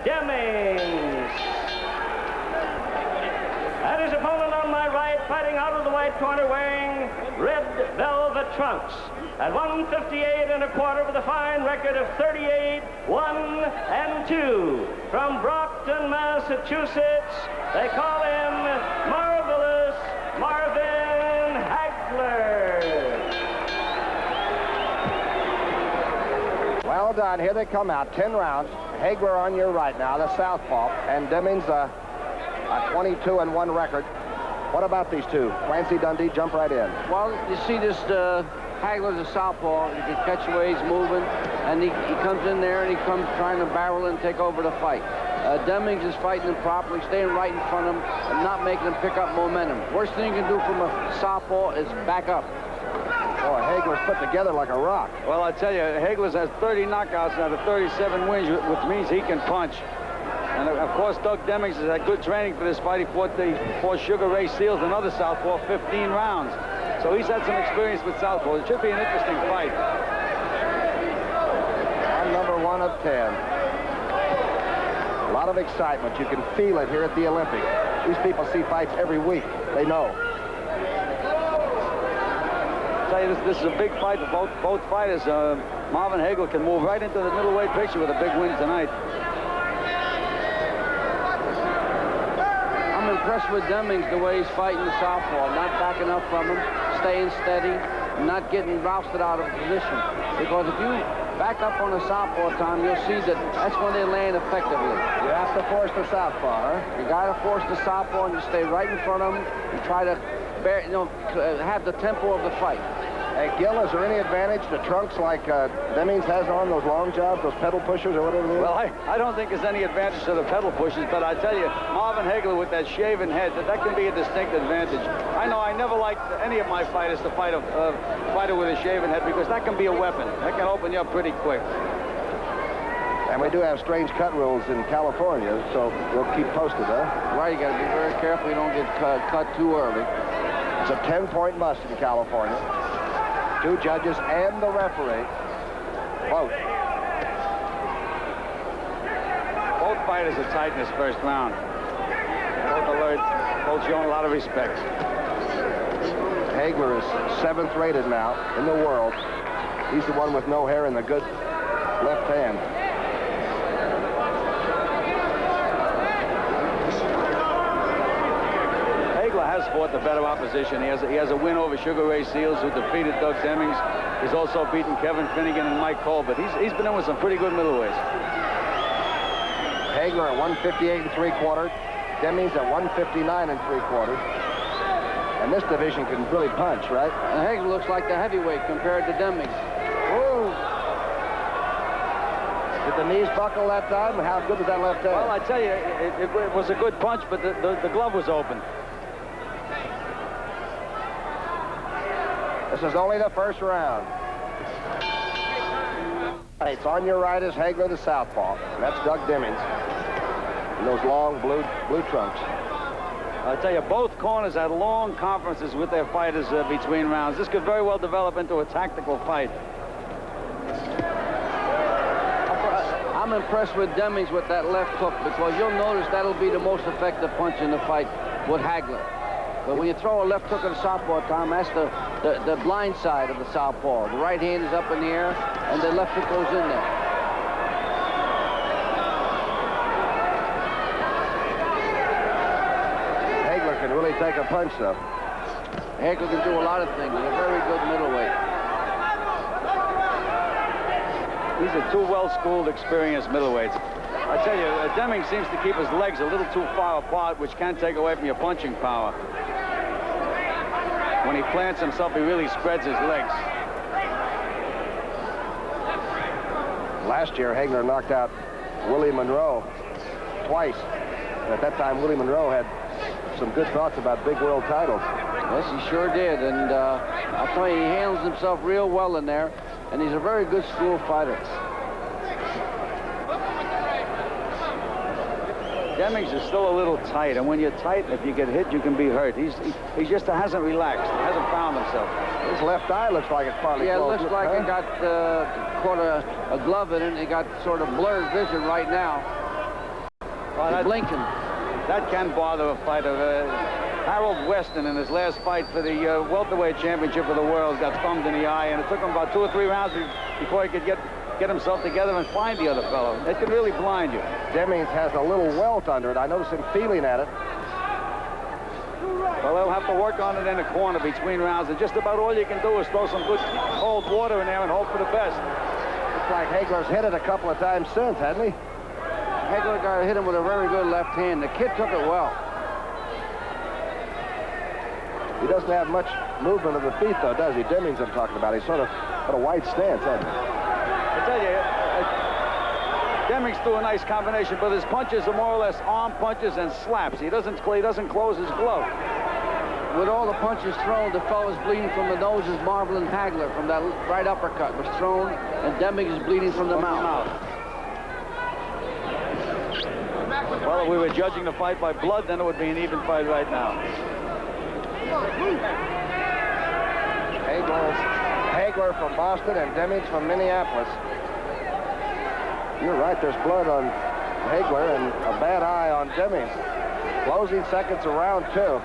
Demmings. And his opponent on my right, fighting out of the white corner, wearing red velvet trunks. At 158 1/4 with a fine record of 38-1-2. From Brockton, Massachusetts, they call him Marvelous Marvin Hagler. Well done. Here they come out. 10 rounds. Hagler on your right now, the southpaw, and Demmings a 22-1 record. What about these two? Clancy, Dundee, jump right in. Well, you see this Hagler's a southpaw. You can catch the way he's moving, and he comes in there and he comes trying to barrel and take over the fight. Demmings is fighting him properly, staying right in front of him, and not making him pick up momentum. Worst thing you can do from a southpaw is back up. Boy, Hagler's put together like a rock. Well, I tell you, Hagler has 30 knockouts out of 37 wins, which means he can punch. And, of course, Doug Demmings has had good training for this fight. He fought Sugar Ray Seals, another southpaw, 15 rounds. So he's had some experience with southpaw. It should be an interesting fight. I'm number 1 of 10. A lot of excitement. You can feel it here at the Olympics. These people see fights every week. They know. I tell you, this is a big fight for both fighters. Marvin Hagler can move right into the middleweight picture with a big win tonight. I'm impressed with Demmings, the way he's fighting the southpaw, not backing up from him, staying steady, not getting rousted out of position. Because if you back up on a southpaw time, you'll see that that's when they land effectively. You have to force the southpaw, huh? You got to force the southpaw, and you stay right in front of him and try to have the tempo of the fight. Hey, Gil, is there any advantage to trunks like Demmings has on, those long jobs, those pedal pushers or whatever it is? Well, I don't think there's any advantage to the pedal pushers, but I tell you, Marvin Hagler with that shaven head, that can be a distinct advantage. I know I never liked any of my fighters to fight a fighter with a shaven head, because that can be a weapon. That can open you up pretty quick. And we do have strange cut rules in California, so we'll keep posted, huh? Right, you got to be very careful you don't get cut too early. It's a 10-point must in California. 2 judges and the referee. Both fighters are tight in this first round. Both alert, both showing a lot of respect. Hagler is 7th rated now in the world. He's the one with no hair in the good left hand. Hagler has fought the better opposition. He has a win over Sugar Ray Seals, who defeated Doug Demmings. He's also beaten Kevin Finnegan and Mike Colbert. He's been in with some pretty good middleweights. Hagler at 158 3/4. Demmings at 159 3/4. And this division can really punch, right? And Hagler looks like the heavyweight compared to Demmings. Whoa. Did the knees buckle that time? How good was that left hand? Well, I tell you, it was a good punch, but the glove was open. This is only the first round. It's on your right is Hagler, the southpaw. And that's Doug Demmings in those long blue trunks. I tell you, both corners had long conferences with their fighters between rounds. This could very well develop into a tactical fight. I'm impressed with Demmings with that left hook, because you'll notice that'll be the most effective punch in the fight with Hagler. But when you throw a left hook at a southpaw, Tom, that's the blind side of the southpaw. The right hand is up in the air, and the left hook goes in there. Hagler can really take a punch, though. Hagler can do a lot of things. He's a very good middleweight. These are 2 well-schooled, experienced middleweights. I tell you, Demmings seems to keep his legs a little too far apart, which can take away from your punching power. When he plants himself, he really spreads his legs. Last year, Hagler knocked out Willie Monroe twice. And at that time, Willie Monroe had some good thoughts about big world titles. Yes, he sure did. And I'll tell you, he handles himself real well in there. And he's a very good school fighter. Demmings is still a little tight, and when you're tight, if you get hit, you can be hurt. He just hasn't relaxed. He hasn't found himself. His left eye looks like it's partly closed. Yeah, it looks like it got caught a glove in it, and it got sort of blurred vision right now. Well, blinking. That can bother a fighter. Harold Weston, in his last fight for the welterweight championship of the world, got thumbed in the eye, and it took him about 2 or 3 rounds before he could get himself together and find the other fellow. It can really blind you. Demmings has a little welt under it. I noticed him feeling at it. Well, they'll have to work on it in the corner between rounds, and just about all you can do is throw some good cold water in there and hope for the best. Looks like Hagler's hit it a couple of times since, hasn't he? Hagler got hit him with a very good left hand. The kid took it well. He doesn't have much movement of the feet, though, does he? Demmings I'm talking about. He's sort of got a wide stance, hasn't he? I tell you, Demmings threw a nice combination, but his punches are more or less arm punches and slaps. He doesn't close his glove. With all the punches thrown, the fellow's bleeding from the nose is Marvin Hagler from that right uppercut was thrown, and Demmings is bleeding from the mouth. Well, if we were judging the fight by blood, then it would be an even fight right now. Hagler from Boston and Demmings from Minneapolis. You're right, there's blood on Hagler and a bad eye on Demmings. Closing seconds of round 2.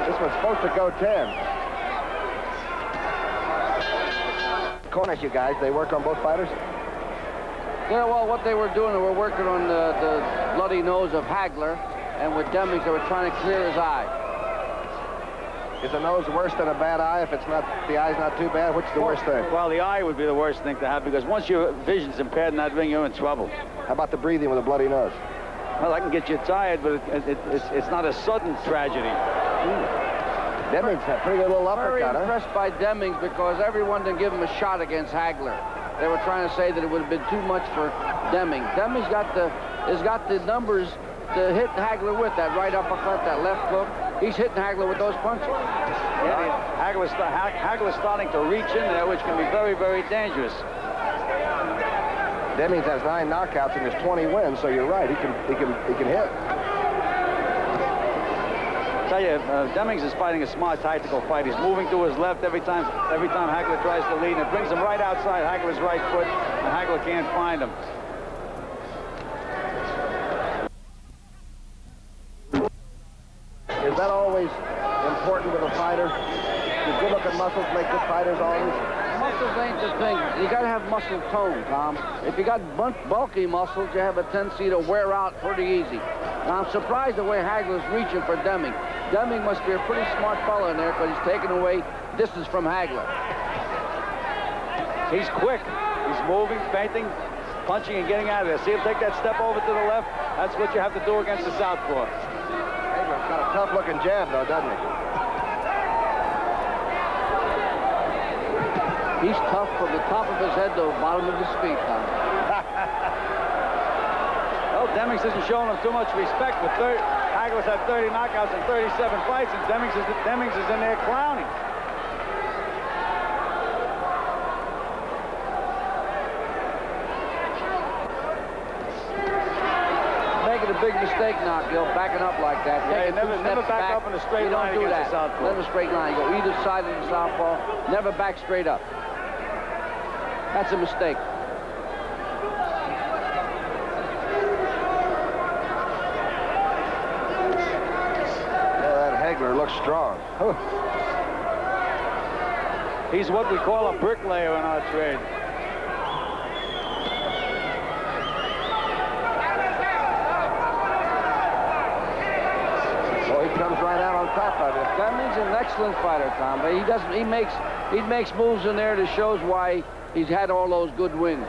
This one's supposed to go 10. Corners, you guys, they work on both fighters? Yeah, well, what they were doing, they were working on the bloody nose of Hagler, and with Demmings, they were trying to clear his eye. Is the nose worse than a bad eye if it's not, the eye's not too bad? Which is the worst thing? Well, the eye would be the worst thing to have, because once your vision's impaired in that ring, you're in trouble. How about the breathing with a bloody nose? Well, that can get you tired, but it's not a sudden tragedy. Demmings had a pretty good little uppercut, Very impressed by Demmings because everyone didn't give him a shot against Hagler. They were trying to say that it would have been too much for Demmings. Demmings has got the numbers to hit Hagler with, that right uppercut, that left hook. He's hitting Hagler with those punches. Yeah, Hagler's starting to reach in there, which can be very, very dangerous. Demmings has 9 knockouts and has 20 wins, so you're right. He can hit. I tell you, Demmings is fighting a smart tactical fight. He's moving to his left every time Hagler tries to lead, and it brings him right outside Hagler's right foot, and Hagler can't find him. Is that always important with a fighter? Do good-looking muscles make good fighters always? Muscles ain't the thing. You got to have muscle tone, Tom. If you got bulky muscles, you have a tendency to wear out pretty easy. Now, I'm surprised the way Hagler's reaching for Demmings. Demmings must be a pretty smart fellow in there because he's taking away distance from Hagler. He's quick. He's moving, feinting, punching, and getting out of there. See him take that step over to the left? That's what you have to do against the southpaw. Hagler's got a tough-looking jab, though, doesn't he? He's tough from the top of his head to the bottom of his feet, Tom. Well, Demmings isn't showing him too much respect, but Hagler's had 30 knockouts in 37 fights, and Demmings is in there clowning. Making a big mistake now, Gil, backing up like that. Yeah, Taking never 2 steps back up in a straight line You don't do against that. the southpaw. Never straight line. You go either side of the southpaw. Never back straight up. That's a mistake. Hagler looks strong. He's what we call a bricklayer in our trade. So he comes right out on top of it. Demmings is an excellent fighter, Tom, but he makes moves in there that shows why he's had all those good wins.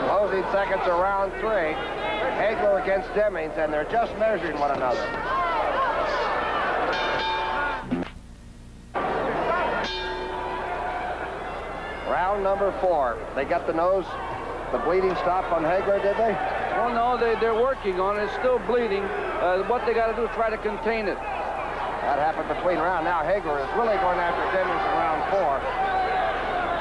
Closing seconds of round 3. Hagler against Demmings, and they're just measuring one another. Round number 4. They got the bleeding stop on Hagler, did they? Well, no, they're working on it. It's still bleeding. What they got to do is try to contain it. That happened between round. Now Hagler is really going after Demmings in round 4.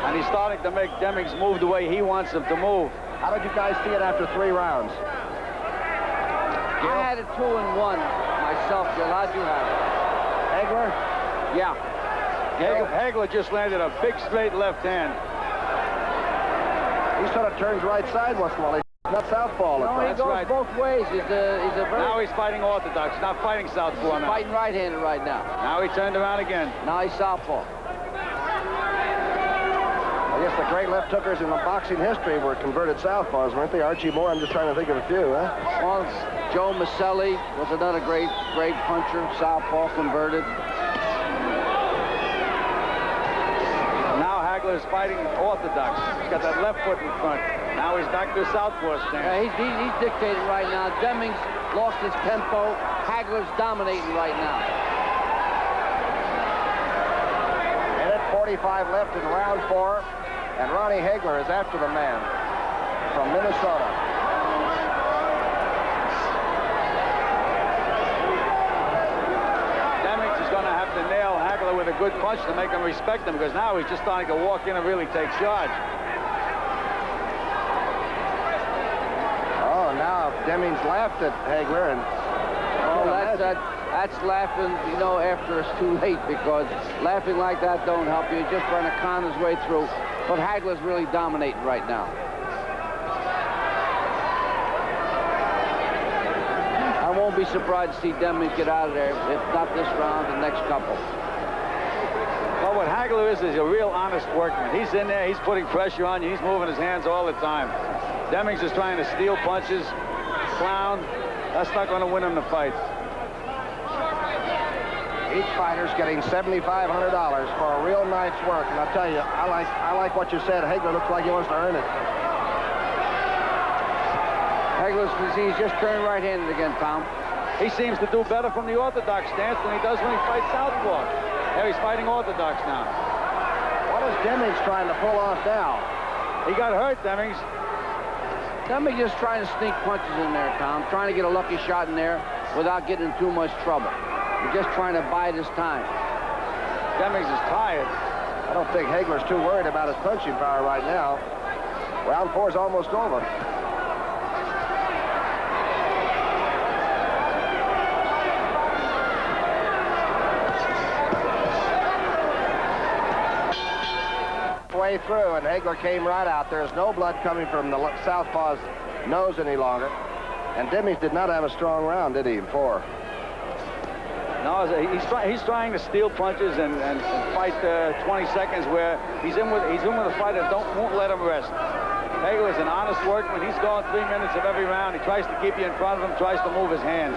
And he's starting to make Demmings move the way he wants him to move. How did you guys see it after 3 rounds? I had it 2-1 myself, Gil. How'd you have it? Hagler? Yeah. Hagler just landed a big straight left hand. He sort of turns right side once in a while. not southpaw. No, he goes both ways. He's a very... Now he's fighting orthodox. He's not fighting southpaw now. Fighting right-handed right now. Now he turned around again. Now he's southpaw. I guess the great left hookers in the boxing history were converted southpaws, weren't they? Archie Moore, I'm just trying to think of a few, huh? Well, Joe Maselli was another great puncher, southpaw converted. Now Hagler is fighting orthodox. He's got that left foot in front. Now he's back to a southpaw stance. Yeah, he's dictating right now. Demmings lost his tempo. Hagler's dominating right now. Minute 45 left in round 4. And Ronnie Hagler is after the man from Minnesota. Demmings is going to have to nail Hagler with a good punch to make him respect him, because now he's just starting to walk in and really take charge. Oh, now Demmings laughed at Hagler, and that's laughing, you know, after it's too late, because laughing like that don't help you. He's just trying to con his way through. But Hagler's really dominating right now. I won't be surprised to see Demmings get out of there, if not this round, the next couple. Well, what Hagler is a real honest workman. He's in there, he's putting pressure on you, he's moving his hands all the time. Demmings is trying to steal punches, clown. That's not going to win him the fight. Each fighter's getting $7,500 for a real night's work. And I'll tell you, I like what you said. Hagler looks like he wants to earn it. Hagler's he's just turned right-handed again, Tom. He seems to do better from the orthodox stance than he does when he fights southpaw. There he's fighting orthodox now. What is Demmings trying to pull off now? He got hurt, Demmings. Demmings just trying to sneak punches in there, Tom. Trying to get a lucky shot in there without getting in too much trouble. He's just trying to bide his time. Demmings is tired. I don't think Hagler's too worried about his punching power right now. Round 4 is almost over. Way through, and Hagler came right out. There's no blood coming from the southpaw's nose any longer. And Demmings did not have a strong round, did he, in 4? No, he's trying to steal punches and fight 20 seconds where he's in with a fighter that won't let him rest. Hagler's an honest workman. He's going 3 minutes of every round. He tries to keep you in front of him, tries to move his hands.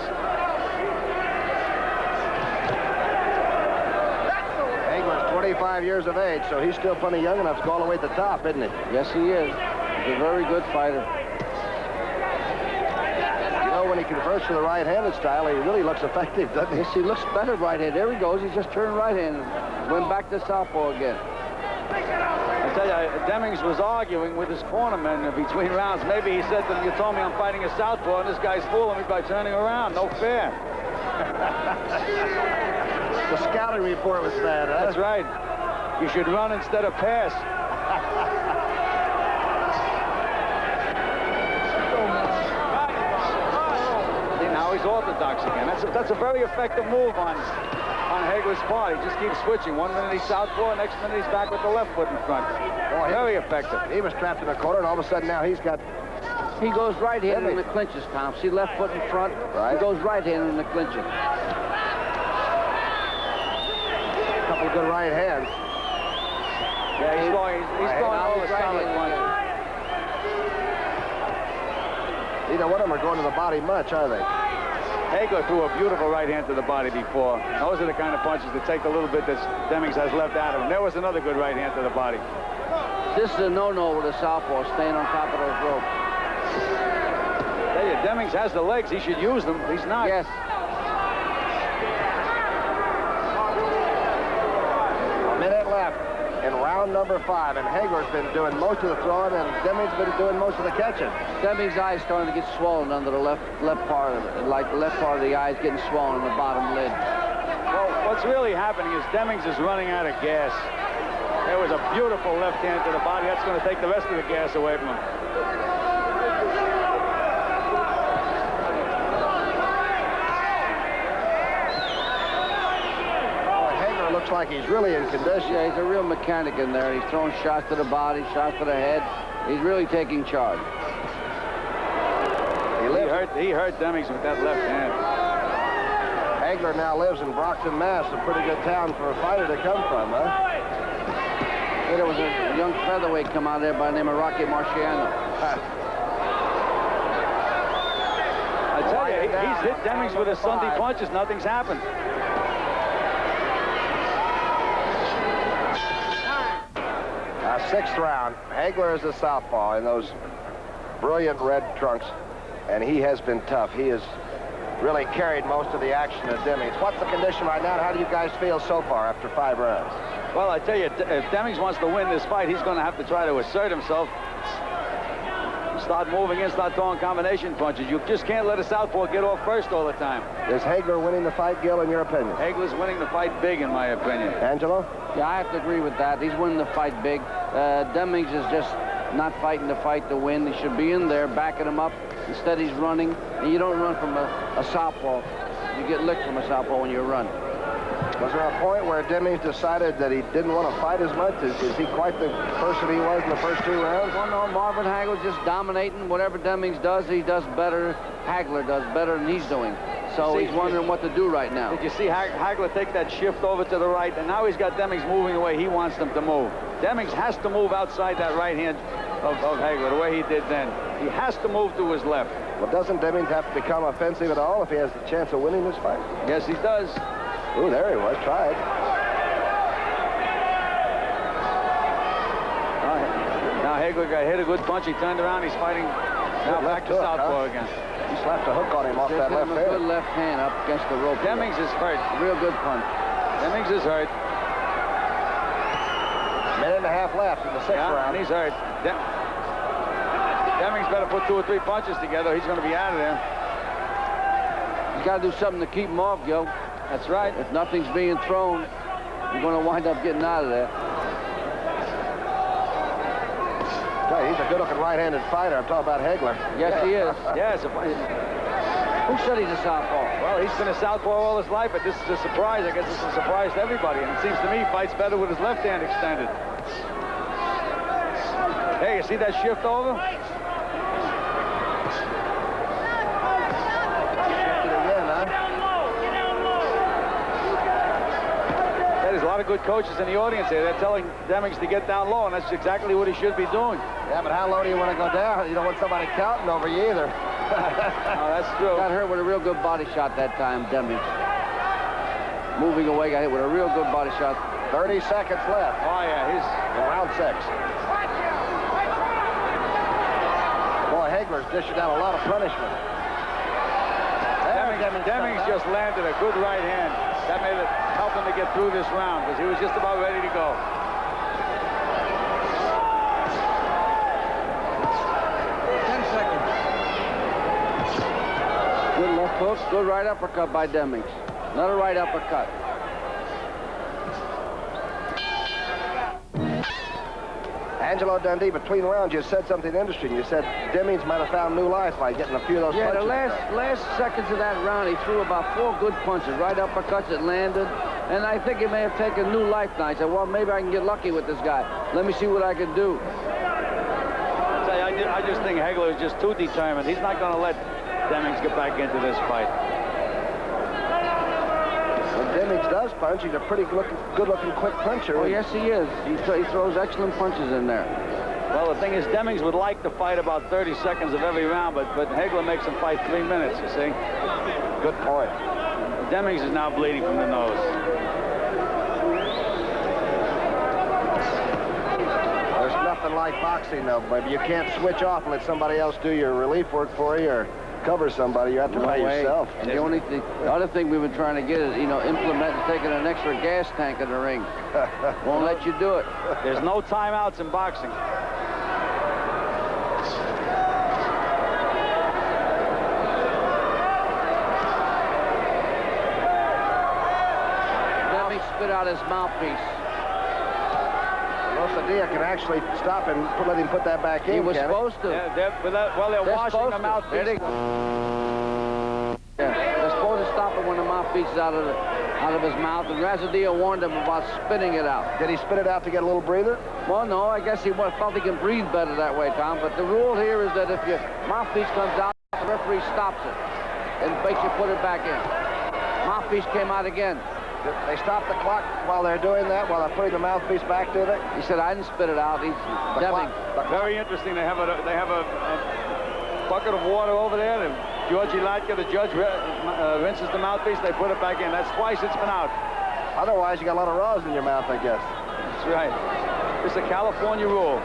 Hagler's 25 years of age, so he's still plenty young enough to go all the way to the top, isn't he? Yes, he is. He's a very good fighter. When he converts to the right-handed style, he really looks effective, doesn't he? Yes, he looks better right-handed. There he goes. He's just turned right-handed. Went back to southpaw again. I tell you, Demmings was arguing with his cornerman between rounds. Maybe he said to him, you told me I'm fighting a southpaw, and this guy's fooling me by turning around. No fair. The scouting report was bad, huh? That's right. You should run instead of pass. He's orthodox again. That's a very effective move on Hagler's part. He just keeps switching. 1 minute he's southpaw, next minute he's back with the left foot in front. Boy, very effective. He was trapped in a corner, and all of a sudden now he's got... He goes right-handed in the clinches, Tom. See, left foot in front. Right. He goes right-handed in the clinches. A couple of good right hands. Yeah, he's going all the solid ones. Neither one of them are going to the body much, are they? Hagler threw a beautiful right hand to the body before. Those are the kind of punches that take a little bit that Demmings has left out of him. There was another good right hand to the body. This is a no-no with a southpaw, staying on top of those ropes. I tell you, Demmings has the legs. He should use them. He's not. Yes. A minute left in round number 5, and Hagler's been doing most of the throwing, and Demmings been doing most of the catching. Demmings' eyes starting to get swollen under the left part of it, like the left part of the eyes getting swollen in the bottom lid. Well, what's really happening is Demmings is running out of gas. There was a beautiful left hand to the body. That's going to take the rest of the gas away from him. Looks like he's really in condition. Yeah, he's a real mechanic in there. He's throwing shots to the body, shots to the head. He's really taking charge. He hurt Demmings with that left hand. Hagler now lives in Brockton, Mass. A pretty good town for a fighter to come from, huh? Hey, there was a young featherweight come out there by the name of Rocky Marciano. I tell you, he's hit Demmings with his Sunday punches. Nothing's happened. Sixth round. Hagler is a southpaw in those brilliant red trunks, and he has been tough. He has really carried most of the action of Demmings. What's the condition right now, and how do you guys feel so far after 5 rounds? Well, I tell you, if Demmings wants to win this fight, he's going to have to try to assert himself. Start moving in, start throwing combination punches. You just can't let a southpaw get off first all the time. Is Hagler winning the fight, Gil, in your opinion? Hagler's winning the fight big, in my opinion. Angelo? Yeah, I have to agree with that. He's winning the fight big. Demmings is just not fighting the fight to win. He should be in there, backing him up. Instead, he's running. And you don't run from a southpaw. You get licked from a southpaw when you run. Was there a point where Demmings decided that he didn't want to fight as much? Is he quite the person he was in the first 2 rounds? Well, no, Marvin Hagler's just dominating. Whatever Demmings does, he does better. Hagler does better than he's doing. So he's wondering what to do right now. Did you see Hagler take that shift over to the right? And now he's got Demmings moving the way he wants them to move. Demmings has to move outside that right hand of Hagler, the way he did then. He has to move to his left. Well, doesn't Demmings have to become offensive at all if he has the chance of winning this fight? Yes, he does. Ooh, there he was. Try it. Now Hagler got hit a good punch. He turned around. He's fighting now back to southpaw again. He slapped a hook on him off that left hand. Good left hand up against the rope. Demmings is hurt. Real good punch. Demmings is hurt. Minute and a half left in the 6th round. And he's hurt. Demmings better put 2 or 3 punches together. He's going to be out of there. He's got to do something to keep him off, Gil. That's right. If nothing's being thrown, you're going to wind up getting out of there. He's a good-looking right-handed fighter. I'm talking about Hagler. Yes, he is. Yes. Who said he's a southpaw? Well, he's been a southpaw all his life, but this is a surprise. I guess it's a surprise to everybody. And it seems to me he fights better with his left hand extended. Hey, you see that shift over? There's a lot of good coaches in the audience here. They're telling Demmings to get down low, and that's exactly what he should be doing. Yeah, but how low do you want to go down? You don't want somebody counting over you either. No, that's true. Got hurt with a real good body shot that time, Demmings. Moving away, got hit with a real good body shot. 30 seconds left. Oh, yeah, he's in round 6. Boy, Hagler's dishing out a lot of punishment. Demmings just landed a good right hand. That made it help him to get through this round because he was just about ready to go. 10 seconds. Good left hook, good right uppercut by Demmings. Another right uppercut. Angelo Dundee, between rounds, you said something interesting. You said Demmings might have found new life by getting a few of those punches. Yeah, the last seconds of that round, he threw about 4 good punches, right uppercuts that landed. And I think he may have taken new life now. He said, well, maybe I can get lucky with this guy. Let me see what I can do. I just think Hagler is just too determined. He's not going to let Demmings get back into this fight. When Demmings does punch, he's a pretty good-looking quick puncher. Oh, yes, he is. He throws excellent punches in there. Well, the thing is, Demmings would like to fight about 30 seconds of every round, but Hagler makes him fight 3 minutes, you see. Good point. Demmings is now bleeding from the nose. There's nothing like boxing, though, baby. You can't switch off and let somebody else do your relief work for you or cover somebody. You have to by yourself. And the other thing we've been trying to get is, implement taking an extra gas tank in the ring. Won't let you do it. There's no timeouts in boxing. Demmings spit out his mouthpiece. Losadia can actually stop and let him put that back in. He was supposed to. Yeah, they're washing the mouthpiece. They're supposed to stop it when the mouthpiece is out of his mouth. And Razadia warned him about spitting it out. Did he spit it out to get a little breather? Well, no. I guess he felt he can breathe better that way, Tom. But the rule here is that if your mouthpiece comes out, The referee stops it and makes you put it back in. Mouthpiece came out again. They stopped the clock while they're doing that, while they're putting the mouthpiece back to it? He said, I didn't spit it out. He's Demmings. Very interesting. They have a bucket of water over there. And Georgie Latka, the judge, rinses the mouthpiece. They put it back in. That's twice it's been out. Otherwise, you got a lot of rosin in your mouth, I guess. That's right. It's a California rule.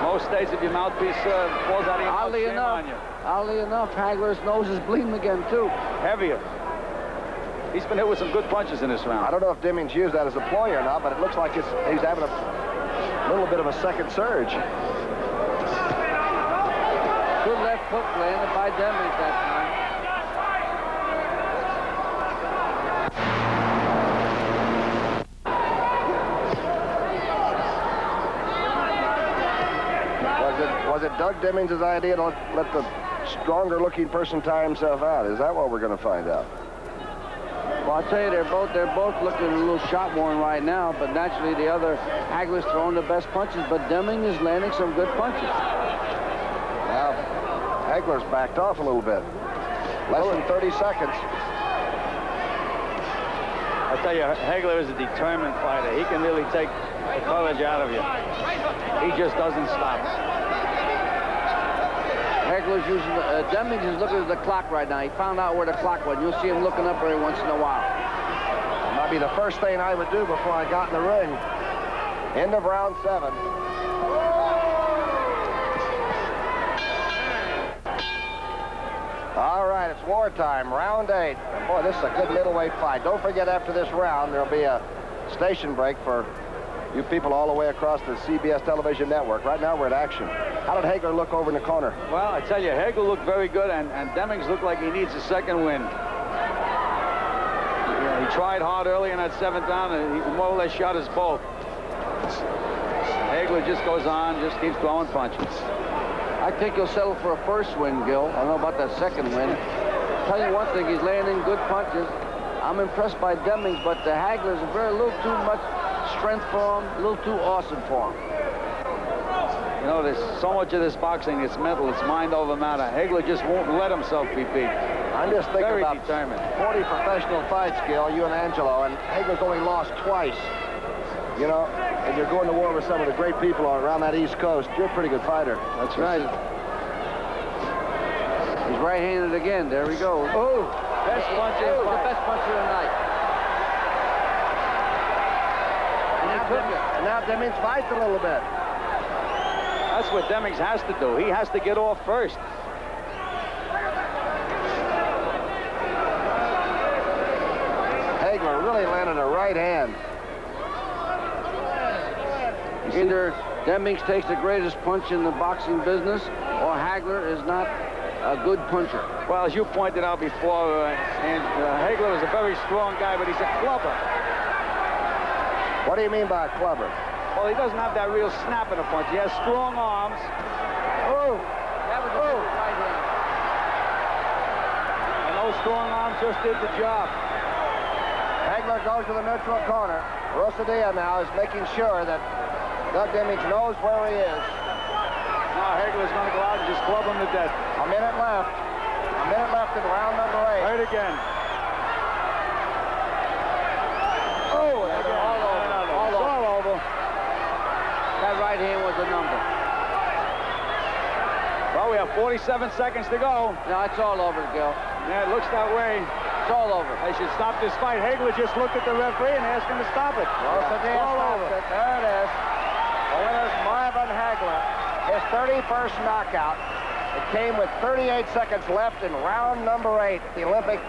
Most states, if your mouthpiece falls out of your mouth, shame on you. Oddly enough, Hagler's nose is bleeding again, too. Heavier. He's been hit with some good punches in this round. I don't know if Demmings used that as a ploy or not, but it looks like he's having a little bit of a second surge. Good left hook landed by Demmings that time. Was it Doug Demmings' idea to let the stronger-looking person tire himself out? Is that what we're going to find out? Well, I'll tell you, they're both looking a little shot-worn right now, but naturally the other Hagler's throwing the best punches, but Demmings is landing some good punches. Now, Hagler's backed off a little bit. Less than 30 seconds. I tell you, Hagler is a determined fighter. He can really take the courage out of you. He just doesn't stop. Hagler's using Demmings is looking at the clock right now. He found out where the clock was. You'll see him looking up every once in a while. Might be the first thing I would do before I got in the ring. End of round 7. All right, it's wartime, round 8. And boy, this is a good middleweight fight. Don't forget, after this round, there'll be a station break for you people all the way across the CBS television network. Right now, we're at action. How did Hagler look over in the corner? Well, I tell you, Hagler looked very good, and Demmings looked like he needs a second win. Yeah, he tried hard early in that 7th round, and he more or less shot us both. Hagler just goes on, just keeps throwing punches. I think he'll settle for a first win, Gil. I don't know about that second win. Tell you one thing, he's landing good punches. I'm impressed by Demmings, but the Hagler's a little too much strength for him, a little too awesome for him. You know, there's so much of this boxing, it's mental, it's mind over matter. Hagler just won't let himself be beat. I'm just thinking Very about determined. 40 professional fights, Gil, you and Angelo, and Hagler's only lost twice. You know, and you're going to war with some of the great people around that East Coast. You're a pretty good fighter. That's right. He's right-handed again. There we go. Oh, best puncher. The best puncher tonight. And now Demmings fights a little bit. That's what Demmings has to do. He has to get off first. Hagler really landed a right hand. Either Demmings takes the greatest punch in the boxing business, or Hagler is not a good puncher. Well, as you pointed out before, Hagler is a very strong guy, but he's a clubber. What do you mean by a clubber? Well, he doesn't have that real snap in a punch. He has strong arms. Oh! That was a good right hand. And those strong arms just did the job. Hagler goes to the neutral corner. Rosadilla now is making sure that Doug Demmings knows where he is. Now Hagler's going to go out and just club him to death. A minute left. A minute left in round number 8. Right again. Oh, again. All over. That right hand was a number. Well, we have 47 seconds to go. No, it's all over, Gil. Yeah, it looks that way. It's all over. They should stop this fight. Hagler just looked at the referee and asked him to stop it. Rosadilla All stops over. it. There it is. The winner's Marvin Hagler. His 31st knockout. It came with 38 seconds left in round number 8, the Olympic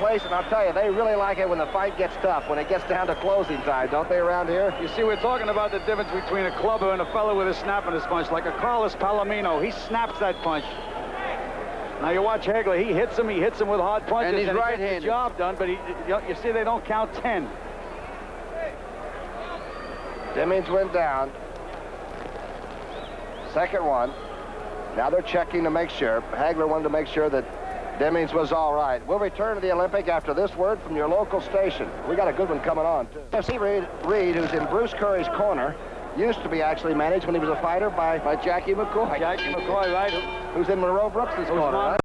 place. And I'll tell you, they really like it when the fight gets tough, when it gets down to closing time, don't they, around here? You see, we're talking about the difference between a clubber and a fellow with a snap in his punch, like a Carlos Palomino. He snaps that punch. Now you watch Hagler. He hits him with hard punches, And he's he gets right-handed. the job done, but you see they don't count 10. Demmings went down. Second one. Now they're checking to make sure. Hagler wanted to make sure that Demmings was all right. We'll return to the Olympic after this word from your local station. We got a good one coming on, too. See Reed, who's in Bruce Curry's corner. used to be actually managed when he was a fighter by Jackie McCoy. Jackie McCoy, right? who's in Monroe Brooks' corner. Marvin. Right?